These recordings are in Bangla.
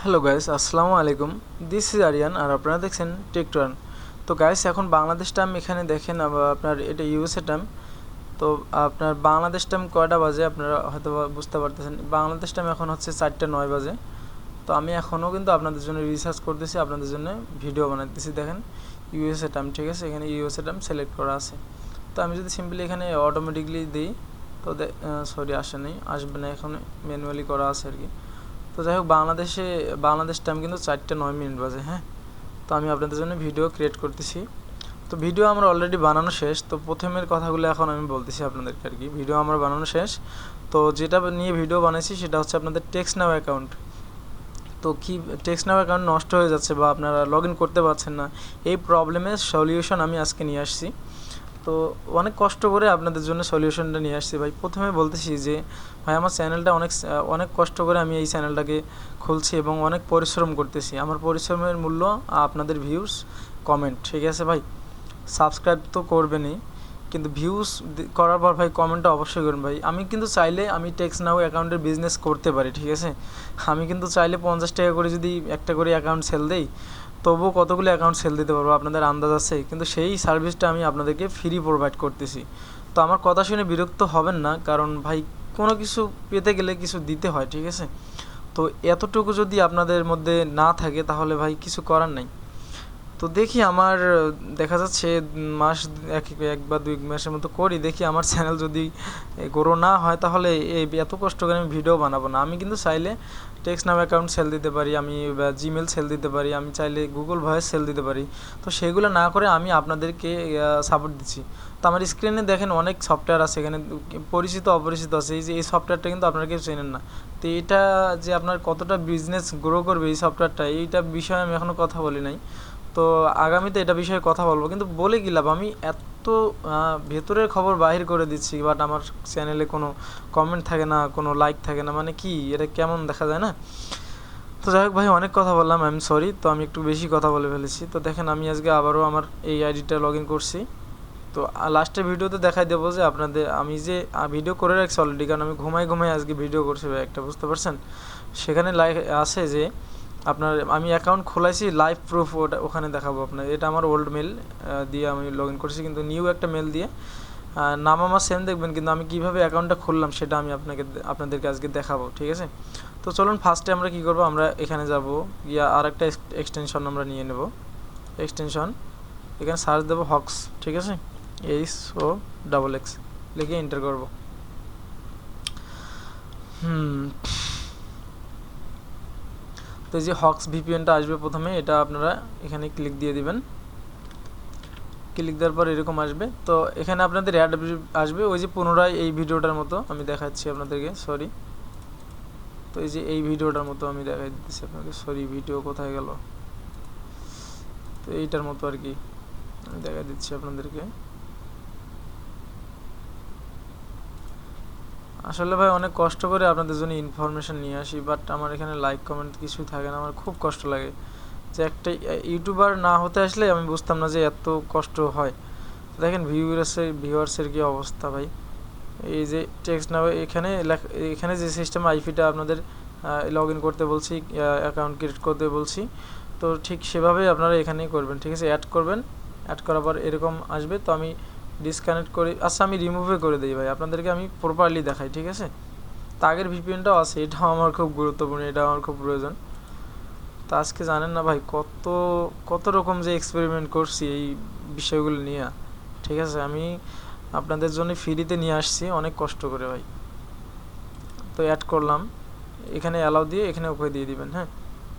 হ্যালো গাইস, আসসালামু আলাইকুম। দিস ইজ আরিয়ান আর আপনারা দেখছেন টেকটন। তো গাইস, এখন বাংলাদেশ টাইম এখানে দেখেন আপনার এটা ইউএসএ টাইম। তো আপনার বাংলাদেশ টাইম কয়টা বাজে আপনারা হয়তো বুঝতে পারতেছেন। বাংলাদেশ টাইম এখন হচ্ছে 4:09 বাজে। তো আমি এখনও কিন্তু আপনাদের জন্য রিসার্চ করতেছি, আপনাদের জন্য ভিডিও বানাইতেছি। দেখেন ইউএসএ টাইম, ঠিক আছে, এখানে ইউএসএ টাইম সিলেক্ট করা আছে। তো আমি যদি সিম্পলি এখানে অটোমেটিকলি দিই তো আসবে না, এখন ম্যানুয়ালি করা আছে আর কি। তো যাই হোক, বাংলাদেশ টাইম কিন্তু 4:09 বাজে। হ্যাঁ, তো আমি আপনাদের জন্য ভিডিও ক্রিয়েট করতেছি। তো ভিডিও আমরা অলরেডি বানানো শেষ। তো প্রথমের কথাগুলো এখন আমি বলতেছি আপনাদেরকে আর কি। ভিডিও আমরা বানানো শেষ। তো যেটা নিয়ে ভিডিও বানাইছি সেটা হচ্ছে আপনাদের টেক্সটনাউ অ্যাকাউন্ট। তো কি টেক্সটনাউ অ্যাকাউন্ট নষ্ট হয়ে যাচ্ছে বা আপনারা লগ ইন করতে পারছেন না, এই প্রবলেমের সলিউশন আমি আজকে নিয়ে আসছি। তো অনেক কষ্ট করে আপনাদের জন্য সলিউশনটা নিয়ে আসছি ভাই। প্রথমে বলতেছি যে ভাই, আমার চ্যানেলটা অনেক কষ্ট করে আমি এই চ্যানেলটাকে খুলছি এবং অনেক পরিশ্রম করতেছি। আমার পরিশ্রমের মূল্য আপনাদের ভিউজ, কমেন্ট, ঠিক আছে ভাই। সাবস্ক্রাইব তো করবেনই, কিন্তু ভিউজ করার পর ভাই কমেন্টটা অবশ্যই করবেন ভাই। আমি কিন্তু চাইলে আমি টেক্সটনাউ অ্যাকাউন্টের বিজনেস করতে পারি, ঠিক আছে। আমি কিন্তু চাইলে 50 টাকা করে যদি একটা করে অ্যাকাউন্ট সেল দেই, তবুও কতগুলো অ্যাকাউন্ট সেল দিতে পারবো আপনাদের আন্দাজ আছে। কিন্তু সেই সার্ভিসটা আমি আপনাদেরকে ফ্রি প্রোভাইড করতেছি। তো আমার কথা শুনে বিরক্ত হবেন না, কারণ ভাই কোনো কিছু পেতে গেলে কিছু দিতে হয়, ঠিক আছে। তো এতটুকু যদি আপনাদের মধ্যে না থাকে তাহলে ভাই কিছু করার নাই। তো দেখি আমার দেখা যাচ্ছে মাস এক বা 2 মাসের মতো করি, দেখি আমার চ্যানেল যদি গ্রো না হয় তাহলে এত কষ্ট করে আমি ভিডিও বানাবো না। আমি কিন্তু চাইলে টেক্সটনাউ অ্যাকাউন্ট সেল দিতে পারি, আমি জিমেল সেল দিতে পারি, আমি চাইলে গুগল ভয়েস সেল দিতে পারি। তো সেগুলো না করে আমি আপনাদেরকে সাপোর্ট দিচ্ছি। তো আমার স্ক্রিনে দেখেন অনেক সফটওয়্যার আছে, এখানে পরিচিত অপরিচিত আছে। এই সফটওয়্যারটা কিন্তু আপনারা কেউ চেনেন না। তো এটা যে আপনার কতটা বিজনেস গ্রো করবে এই সফটওয়্যারটা, এইটা বিষয়ে আমি এখনও কথা বলি নাই। তো আগামীতে এটা বিষয়ে কথা বলবো, কিন্তু বলে কি লাভ, আমি এত ভেতরের খবর বাহির করে দিচ্ছি, বাট আমার চ্যানেলে কোনো কমেন্ট থাকে না, কোনো লাইক থাকে না, মানে কি এটা কেমন দেখা যায় না। তো যাই হোক ভাই, অনেক কথা বললাম, আই এম সরি। তো আমি একটু বেশি কথা বলে ফেলেছি। তো দেখেন আমি আজকে আবারও আমার এই আইডিটা লগ ইন করছি। তো লাস্টের ভিডিওতে দেখাই দেবো যে আপনাদের আমি যে ভিডিও করে রাখছি অলরেডি, কারণ আমি ঘুমাই আজকে ভিডিও করছি ভাই একটা, বুঝতে পারছেন। সেখানে আছে যে আপনার আমি অ্যাকাউন্ট খোলাইছি, লাইভ প্রুফ ওখানে দেখাবো আপনার। এটা আমার ওল্ড মেল দিয়ে আমি লগ ইন করছি, কিন্তু নিউ একটা মেল দিয়ে। নাম আমার সেম দেখবেন, কিন্তু আমি কীভাবে অ্যাকাউন্টটা খুললাম সেটা আমি আপনাদেরকে আজকে দেখাবো, ঠিক আছে। তো চলুন ফার্স্টে আমরা কী করবো, আমরা এখানে যাব গিয়া আর একটা এক্সটেনশন আমরা নিয়ে নেব। এক্সটেনশন এখানে সার্চ দেবো হক্স, ঠিক আছে, HOXX লিখে এন্টার করবো। তো এই যে হক্স ভিপিএনটা আসবে প্রথমে, এটা আপনারা এখানে ক্লিক দিয়ে দিবেন। ক্লিক দেওয়ার পর এরকম আসবে। তো এখানে আপনাদের অ্যাড আসবে, ওই যে পুনরায় এই ভিডিওটার মতো আমি দেখাচ্ছি আপনাদেরকে, সরি। তো এই যে এই ভিডিওটার মতো আমি দেখাই দিচ্ছি আপনাকে, সরি ভিডিও কোথায় গেল। তো এইটার মতো আর কি আমি দেখাই দিচ্ছি আপনাদেরকে। আসলে ভাই অনেক কষ্ট করে আপনাদের জন্য ইনফরমেশন নিয়ে আসি, বাট আমার এখানে লাইক কমেন্ট কিছুই থাকে না, আমার খুব কষ্ট লাগে। যে একটা ইউটিউবার না হতে আসলে আমি বুঝতাম না যে এত কষ্ট হয়। দেখেন ভিউয়ার্সের কি অবস্থা ভাই। এই যে টেক্সটনাউ এখানে যে সিস্টেম আইপিটা আপনাদের লগ ইন করতে বলছি, অ্যাকাউন্ট ক্রিয়েট করতে বলছি, তো ঠিক সেভাবেই আপনারা এখানেই করবেন, ঠিক আছে। অ্যাড করবেন, অ্যাড করার পর এরকম আসবে। তো আমি ডিসকানেক্ট করি, আচ্ছা আমি রিমুভে করে দিই ভাই, আপনাদেরকে আমি প্রপারলি দেখাই, ঠিক আছে। তো আগের ভিপিএনটাও আছে, এটাও আমার খুব গুরুত্বপূর্ণ, এটা আমার খুব প্রয়োজন। তো আজকে জানেন না ভাই কত রকম যে এক্সপেরিমেন্ট করছি এই বিষয়গুলো নিয়ে, ঠিক আছে। আমি আপনাদের জন্য ফ্রিতে নিয়ে আসছি অনেক কষ্ট করে ভাই। তো অ্যাড করলাম, এখানে অ্যালাউ দিয়ে এখানে ওকে দিয়ে দিবেন। হ্যাঁ,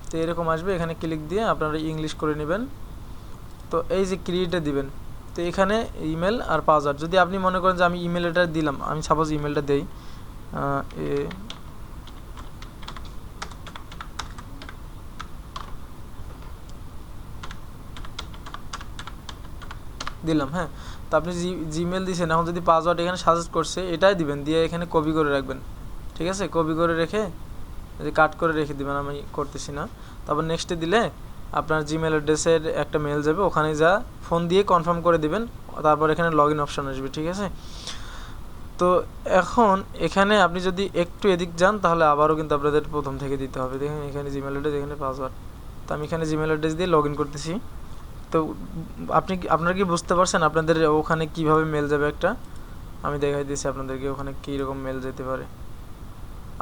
তো এরকম আসবে, এখানে ক্লিক দিয়ে আপনারা ইংলিশ করে নেবেন। তো এই যে ক্রিয়েটে দিবেন, তো এখানে ইমেল আর পাসওয়ার্ড, যদি আপনি মনে করেন যে আমি ইমেল এটা দিলাম, আমি সাপোজ ইমেলটা দেই দিলাম। হ্যাঁ, তো আপনি জিমেল দিয়েছেন, এখন যদি পাসওয়ার্ড এখানে সাজেস্ট করছে এটাই দিবেন, দিয়ে এখানে কপি করে রাখবেন, ঠিক আছে। কপি করে রেখে কাট করে রেখে দিবেন, আমি করতেছি না। তারপর নেক্সটে দিলে আপনার জিমেল অ্যাড্রেসের একটা মেল যাবে, ওখানে যা ফোন দিয়ে কনফার্ম করে দিবেন। তারপর এখানে লগ ইন অপশান আসবে, ঠিক আছে। তো এখন এখানে আপনি যদি একটু এদিক যান তাহলে আবারও কিন্তু আপনাদের প্রথম থেকে দিতে হবে। দেখেন এখানে জিমেল অ্যাড্রেস, এখানে পাসওয়ার্ড। তো আমি এখানে জিমেল অ্যাড্রেস দিয়ে লগ ইন করতেছি। তো আপনারা কি বুঝতে পারছেন আপনাদের ওখানে কিভাবে মেল যাবে একটা? আমি দেখাই দিচ্ছি আপনাদেরকে ওখানে কীরকম মেল যেতে পারে।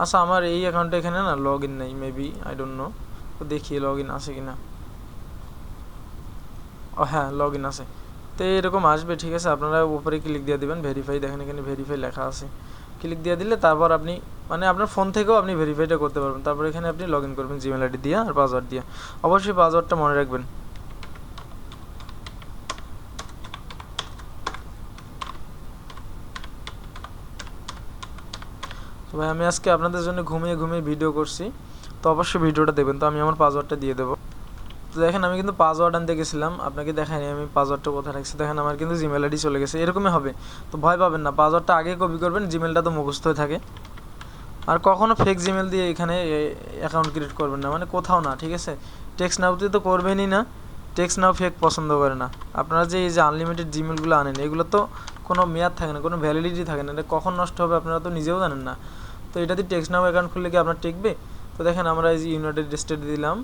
আচ্ছা, আমার এই অ্যাকাউন্টে এখানে না লগ ইন নেই, মেবি, আই ডোন্ট নো। তো দেখি লগ ইন আছে কিনা। ও হ্যাঁ, লগ ইন আছে। তো এরকম আসবে, ঠিক আছে। আপনারা উপরে ক্লিক দিয়ে দিবেন ভেরিফাই, দেখেন এখানে ভেরিফাই লেখা আছে। ক্লিক দিয়ে দিলে তারপর আপনি মানে আপনার ফোন থেকেও আপনি ভেরিফাইটা করতে পারবেন। তারপর এখানে আপনি লগ ইন করবেন জিমেল আইডি দিয়ে আর পাসওয়ার্ড দিয়ে। অবশ্যই পাসওয়ার্ডটা মনে রাখবেন। তো ভাই আমি আজকে আপনাদের জন্য ঘুমিয়ে ভিডিও করছি, তো অবশ্যই ভিডিওটা দেখবেন। তো আমি আমার পাসওয়ার্ডটা দিয়ে দেবো। তো দেখেন আমি কিন্তু পাসওয়ার্ড আনতে গেছিলাম, আপনাকে দেখাইনি আমি পাসওয়ার্ডটা কোথায় রাখছি। দেখেন আমার কিন্তু জিমেল আইডি চলে গেছে। এরকমই হবে, তো ভয় পাবেন না। পাসওয়ার্ডটা আগে কপি করবেন, জিমেলটা তো মুখস্থ হয়ে থাকে। আর কখনো ফেক জিমেল দিয়ে এখানে অ্যাকাউন্ট ক্রিয়েট করবেন না, মানে কোথাও না, ঠিক আছে। টেক্সট নাওতে তো করবেনই না, টেক্সট নাও ফেক পছন্দ করে না। আপনারা যে এই যে আনলিমিটেড জিমেলগুলো আনেন এগুলো তো কোনো মেয়াদ থাকে না, কোনো ভ্যালিডিটি থাকে না। এটা কখন নষ্ট হবে আপনারা তো নিজেও জানেন না। তো এটা দিয়ে টেক্সট নাও অ্যাকাউন্ট খুললে কি আপনার টিকবে? তো দেখেন আমরা এই যে ইউনাইটেড স্টেট দিলাম,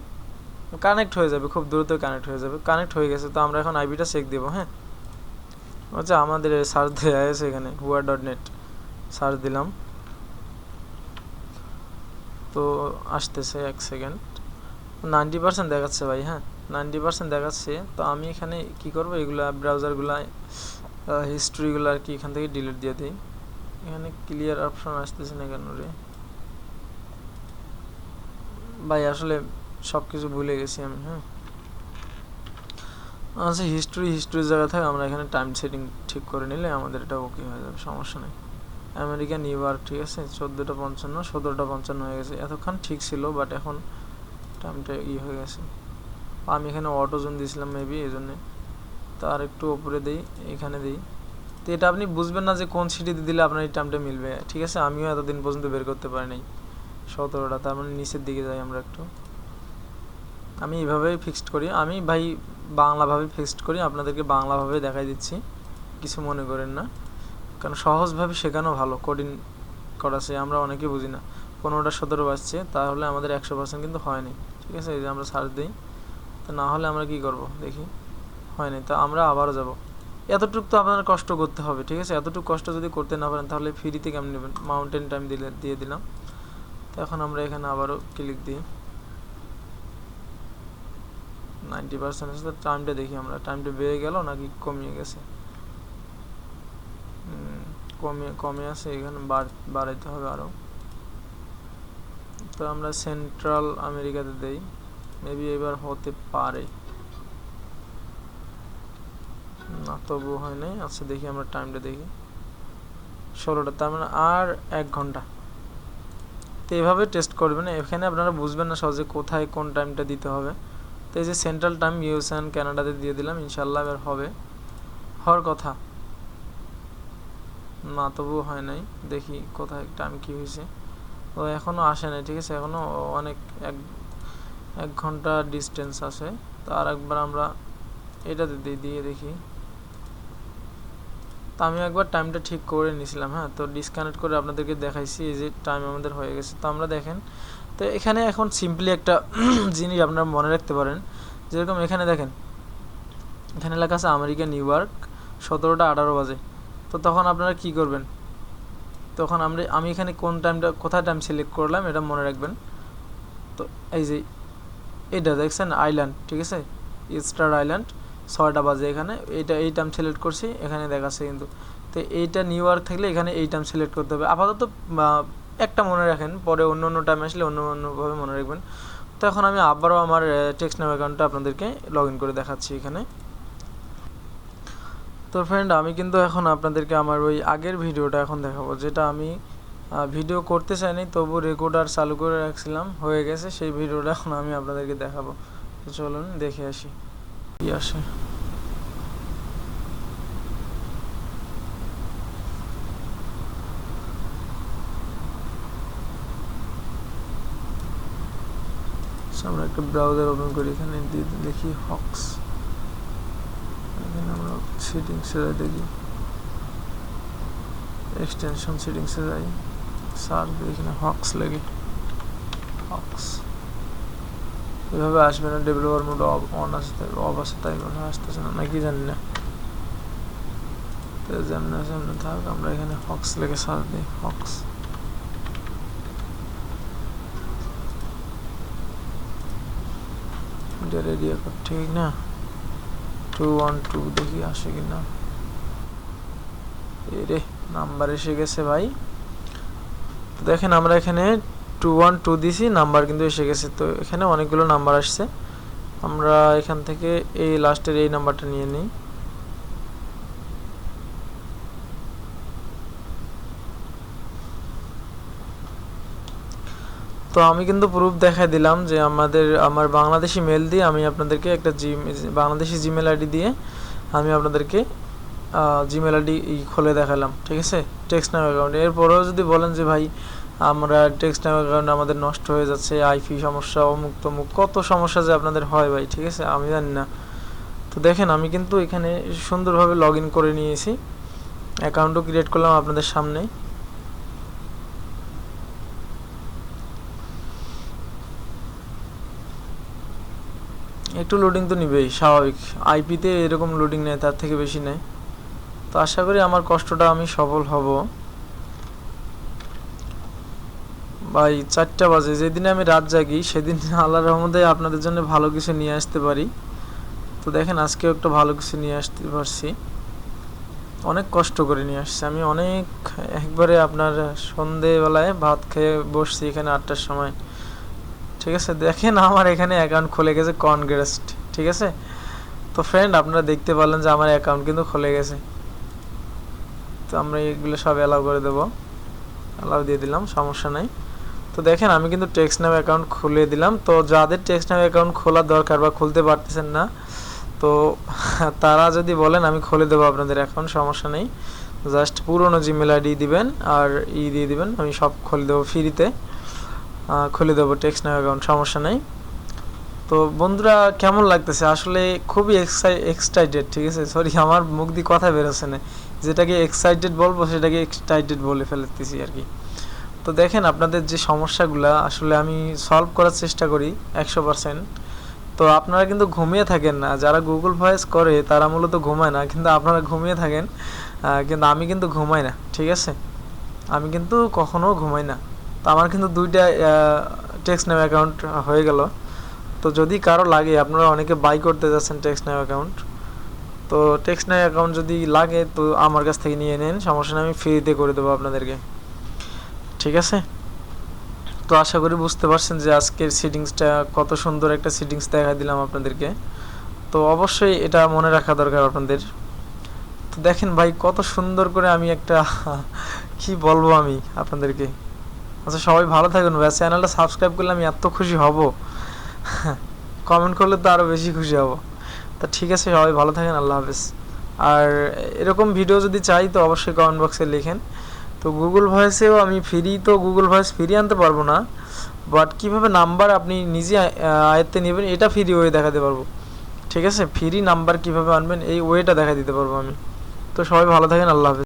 কানেক্ট হয়ে যাবে, খুব দ্রুত কানেক্ট হয়ে যাবে। কানেক্ট হয়ে গেছে, তো আমরা এখন আইপিটা চেক দেবো। হ্যাঁ, আচ্ছা, আমাদের সার্চ দেওয়া আছে এখানে whoa.net সার্চ দিলাম, তো আসতেছে 1 সেকেন্ড। 90% দেখাচ্ছে ভাই। হ্যাঁ, 90% দেখাচ্ছে। তো আমি এখানে কি করব, এগুলা ব্রাউজারগুলা হিস্ট্রিগুলো আর কি এখান থেকে ডিলিট দিয়ে দিই। এখানে ক্লিয়ার অপশন আসতেছে না কেন রে ভাই? আসলে সব কিছু ভুলে গেছি আমি। হ্যাঁ, আচ্ছা, হিস্ট্রির জায়গা থেকে আমরা এখানে টাইম সেটিং ঠিক করে নিলে আমাদের এটা ওকে হয়ে যাবে, সমস্যা নেই। আমেরিকা নিউ ইয়র্ক, ঠিক আছে। 14:55 17:55 হয়ে গেছে। এতক্ষণ ঠিক ছিল, বাট এখন টাইমটা হয়ে গেছে। আমি এখানে অটো জোন দিয়েছিলাম মেবি, এই জন্যে। তার একটু ওপরে দিই, এখানে দিই। তো এটা আপনি বুঝবেন না যে কোন সিটিতে দিলে আপনার এই টাইমটা মিলবে, ঠিক আছে। আমিও এতদিন পর্যন্ত বের করতে পারি নাই 17টা। তার মানে নিচের দিকে যাই আমরা একটু। আমি এইভাবেই ফিক্সড করি, আমি ভাই বাংলাভাবে ফিক্সড করি, আপনাদেরকে বাংলাভাবে দেখাই দিচ্ছি, কিছু মনে করেন না। কারণ সহজভাবে শেখানো ভালো, কোডিং করাছে আমরা অনেকে বুঝি না। 15:17 বাজছে, তাহলে আমাদের 100% কিন্তু হয়নি, ঠিক আছে। এই যে আমরা সার্চ দিই, তো না হলে আমরা কি করব দেখি, হয়নি। তো আমরা আবারও যাব। এতটুকু তো আপনার কষ্ট করতে হবে, ঠিক আছে। এতটুকু কষ্ট যদি করতে না পারেন তাহলে ফ্রিতে কেমন নেবেন? মাউন্টেন টাইম দিয়ে দিলাম। তো এখন আমরা এখানে আবারও ক্লিক দিই। 90% আছে। টাইমটা দেখি আমরা, টাইমটা বেড়ে গেল নাকি কমিয়ে গেছে? কমে আছে, এখানে বাড়াইতে হবে আরও। তো আমরা সেন্ট্রাল আমেরিকাতে দেই, মেবি এবার হতে পারে না, তবু হয় নাই। আচ্ছা, দেখি আমরা টাইমটা দেখি, 16টা, তার মানে আর 1 ঘন্টা। তো এভাবে টেস্ট করবেন, এখানে আপনারা বুঝবেন না সহজে কোথায় কোন টাইমটা দিতে হবে। তো এই যে সেন্ট্রাল টাইম ইউএস অ্যান্ড কানাডাতে দিয়ে দিলাম, ইনশাল্লাহ এবার হবে, হওয়ার কথা না, তবুও হয় নাই। দেখি কোথায় টাইম কি হয়েছে। তো এখনও আসে নাই, ঠিক আছে। এখনও অনেক 1 ঘন্টা ডিস্টেন্স আছে। তো আর একবার আমরা এটাতে দিয়ে দেখি। তো আমি একবার টাইমটা ঠিক করে নিয়েছিলাম। হ্যাঁ, তো ডিসকানেক্ট করে আপনাদেরকে দেখাইছি, এই যে টাইম আমাদের হয়ে গেছে। তো আমরা দেখেন, তো এখানে এখন সিম্পলি একটা জিনিস আপনারা মনে রাখতে পারেন, যেরকম এখানে দেখেন, এখানে লেখা আছে আমেরিকা নিউ ইয়র্ক 17:18 বাজে। তো তখন আপনারা কি করবেন, তখন আমি এখানে কোন টাইমটা, কোথায় টাইম সিলেক্ট করলাম এটা মনে রাখবেন। তো এই যে এটা দেখছেন আইল্যান্ড, ঠিক আছে, ইস্টার আইল্যান্ড 6টা বাজে এখানে, এই টাইম সিলেক্ট করছি, এখানে দেখাচ্ছে কিন্তু। তো এইটা নিউ ইয়র্ক থাকলে এখানে এই টাইম সিলেক্ট করতে হবে। আপাতত একটা মনে রাখেন, পরে অন্য টাইম আসলে অন্যভাবে মনে রাখবেন। তো এখন আমি আবারও আমার টেক্সট নাও অ্যাকাউন্টটা আপনাদেরকে লগ ইন করে দেখাচ্ছি এখানে। তো ফ্রেন্ড, আমি কিন্তু এখন আপনাদেরকে আমার ওই আগের ভিডিওটা এখন দেখাবো, যেটা আমি ভিডিও করতে চাইনি, তবু রেকর্ডার চালু করে রাখছিলাম, হয়ে গেছে। সেই ভিডিওটা এখন আমি আপনাদেরকে দেখাবো। তো চলুন দেখে আসি কি আসে। আমরা একটা ব্রাউজার ওপেন করি, এখানে দেখি হক্স, এখানে আমরা সেটিংসে দেখি, এক্সটেনশন সেটিংসে যাই, সার্চ দিই, এখানে হক্স লেগে হক্স এভাবে আসবে না, ডেভেলপার মোড অন আসতে অফ আছে তাই মনে হয় আসতেছে না, নাকি জানি না। তো যেমন থাক, আমরা এখানে হক্স লেগে সার্চ দিই, হক্স। এটা রেডি এখন ঠিক না, 212 দেখি আসে কিনা। এরে নাম্বার এসে গেছে ভাই। তো দেখেন আমরা এখানে 212 দিছি, নাম্বার কিন্তু এসে গেছে। তো এখানে অনেকগুলো নাম্বার আসছে, আমরা এখান থেকে এই লাস্টের এই নাম্বারটা নিয়ে নিই। তো আমি কিন্তু প্রুফ দেখাই দিলাম যে আমার বাংলাদেশি মেল দিয়ে আমি আপনাদেরকে একটা বাংলাদেশি জিমেল আইডি দিয়ে আমি আপনাদেরকে জিমেল আইডি খুলে দেখালাম, ঠিক আছে, টেক্সটনাউ অ্যাকাউন্ট। এরপরেও যদি বলেন যে ভাই আমরা টেক্সটনাউ অ্যাকাউন্ট আমাদের নষ্ট হয়ে যাচ্ছে, আইপি সমস্যা, অমুক তমুক কত সমস্যা যে আপনাদের হয় ভাই, ঠিক আছে, আমি জানি না। তো দেখেন আমি কিন্তু এখানে সুন্দরভাবে লগ ইন করে নিয়েছি, অ্যাকাউন্টও ক্রিয়েট করলাম আপনাদের সামনে। একটু লোডিং তো নিবেই, স্বাভাবিক, আইপিতে এরকম লোডিং নেয়, তার থেকে বেশি নেয়। তো আশা করি আমার কষ্টটা আমি সফল হব। ভাই 4টা বাজে, যেদিনে আমি রাত জাগি সেদিন আল্লাহর রহমতে আপনাদের জন্য ভালো কিছু নিয়ে আসতে পারি। তো দেখেন আজকেও একটা ভালো কিছু নিয়ে আসতে পারছি, অনেক কষ্ট করে নিয়ে আসছি আমি, একবারে আপনার সন্ধেবেলায় ভাত খেয়ে বসছি এখানে 8টার সময়, ঠিক আছে। দেখেন আমার এখানে অ্যাকাউন্ট খুলে গেছে, কনগ্রেস, ঠিক আছে। তো ফ্রেন্ড আপনারা দেখতে পারলেন যে আমার অ্যাকাউন্ট কিন্তু খুলে গেছে। তো আমরা এগুলো সব অ্যালাউ করে দেবো, অ্যালাউ দিয়ে দিলাম, সমস্যা নাই। তো দেখেন আমি কিন্তু টেক্সটনাউ অ্যাকাউন্ট খুলে দিলাম। তো যাদের টেক্সটনাউ অ্যাকাউন্ট খোলা দরকার বা খুলতে পারতেছেন না, তো তারা যদি বলেন আমি খুলে দেবো আপনাদের অ্যাকাউন্ট, সমস্যা নেই। জাস্ট পুরনো জিমেল আইডি দিবেন আর দিয়ে দিবেন, আমি সব খুলে দেবো, ফ্রিতে খুলে দেবো টেক্সটনাউ অ্যাকাউন্ট, সমস্যা নেই। তো বন্ধুরা কেমন লাগতেছে, আসলে খুবই এক্সাইটেড, ঠিক আছে, সরি আমার মুখ দিয়ে কথা বেরোচ্ছে না, যেটাকে এক্সাইটেড বলবো সেটাকে এক্সাইটেড বলে ফেলতেছি আর কি। তো দেখেন আপনাদের যে সমস্যাগুলো আসলে আমি সলভ করার চেষ্টা করি 100%। তো আপনারা কিন্তু ঘুমিয়ে থাকেন না, যারা গুগল ভয়েস করে তারা মূলত ঘুমায় না, কিন্তু আপনারা ঘুমিয়ে থাকেন, কিন্তু আমি কিন্তু ঘুমাই না, ঠিক আছে, আমি কিন্তু কখনো ঘুমাই না। তো আমার কিন্তু 2টা টেক্সটনাউ অ্যাকাউন্ট হয়ে গেল। তো যদি কারো লাগে, আপনারা অনেকে বাই করতে যাচ্ছেন টেক্সটনাউ অ্যাকাউন্ট, তো টেক্সটনাউ অ্যাকাউন্ট যদি লাগে তো আমার কাছ থেকে নিয়ে নেন, সমস্যা নেই, আমি ফ্রিতে করে দেবো আপনাদেরকে, ঠিক আছে। তো আশা করি বুঝতে পারছেন যে আজকের সেটিংসটা কত সুন্দর একটা সেটিংস দেখা দিলাম আপনাদেরকে। তো অবশ্যই এটা মনে রাখা দরকার আপনাদের। তো দেখেন ভাই কত সুন্দর করে আমি একটা কি বলবো আমি আপনাদেরকে। আচ্ছা সবাই ভালো থাকুন ভাই, চ্যানেলটা সাবস্ক্রাইব করলে আমি এত খুশি হব, কমেন্ট করলে তো আরও বেশি খুশি হব। তা ঠিক আছে, সবাই ভালো থাকেন, আল্লাহ হাফেজ। আর এরকম ভিডিও যদি চাই তো অবশ্যই কমেন্ট বক্সে লিখেন। তো গুগল ভয়েসেও আমি গুগল ভয়েস ফ্রি আনতে পারবো না, বাট কীভাবে নাম্বার আপনি নিজে আয়ত্তে নেবেন এটা ফ্রি ওয়ে দেখাতে পারবো, ঠিক আছে। ফ্রি নাম্বার কীভাবে আনবেন এই ওয়েটা দেখা দিতে পারবো আমি। তো সবাই ভালো থাকেন, আল্লাহ হাফেজ।